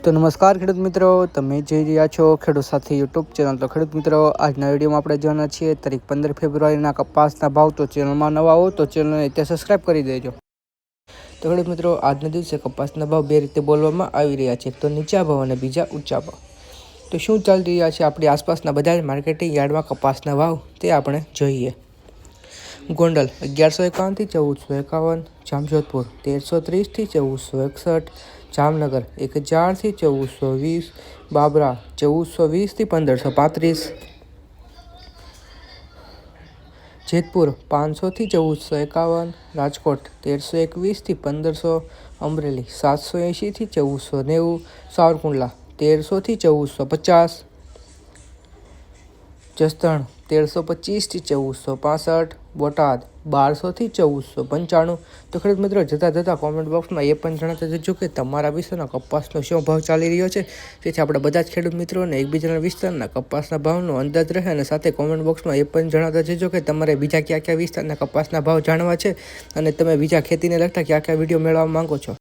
તો નમસ્કાર ખેડૂત મિત્રો, તમે જોઈ રહ્યા છો ખેડૂત સાથી યુટ્યુબ ચેનલ। તો ખેડૂત મિત્રો, આજના વિડીયોમાં આપણે જોવાના છીએ તારીખ 15 ફેબ્રુઆરીના કપાસના ભાવ। તો ચેનલમાં નવા હો તો ચેનલને અત્યારે સબસ્ક્રાઈબ કરી દેજો। તો ખેડૂત મિત્રો, આજના દિવસે કપાસના ભાવ બે રીતે બોલવામાં આવી રહ્યા છે, તો નીચા ભાવ અને બીજા ઊંચા ભાવ। તો શું ચાલી રહ્યા છે આપણી આસપાસના બધા માર્કેટિંગ યાર્ડમાં કપાસના ભાવ તે આપણે જોઈએ। ગોંડલ 1151 થી 1451, જામજોધપુર 1330 થી 1461, જામનગર 1000 થી 1420, બાબરા 1420 થી 1535, જેતપુર 500 થી 1451, રાજકોટ 1321 થી 1500, અમરેલી 780 થી 1490, સાવરકુંડલા 1300 થી 1450, જસદણ 1325 થી 1465, બોટાદ 1200 થી 1495। તો ખેડૂત મિત્રો, જતા કોમેન્ટ બોક્સમાં એ પણ જણાવતા જજો કે તમારા વિસ્તારના કપાસનો શું ભાવ ચાલી રહ્યો છે, જેથી આપણે બધા જ ખેડૂત મિત્રોને એકબીજાના વિસ્તારના કપાસના ભાવનો અંદાજ રહે। અને સાથે કોમેન્ટ બોક્સમાં એ પણ જણાવતા જજો કે તમારે બીજા કયા વિસ્તારના કપાસના ભાવ જાણવા છે અને તમે બીજા ખેતીને લગતા કયા વિડીયો મેળવવા માંગો છો।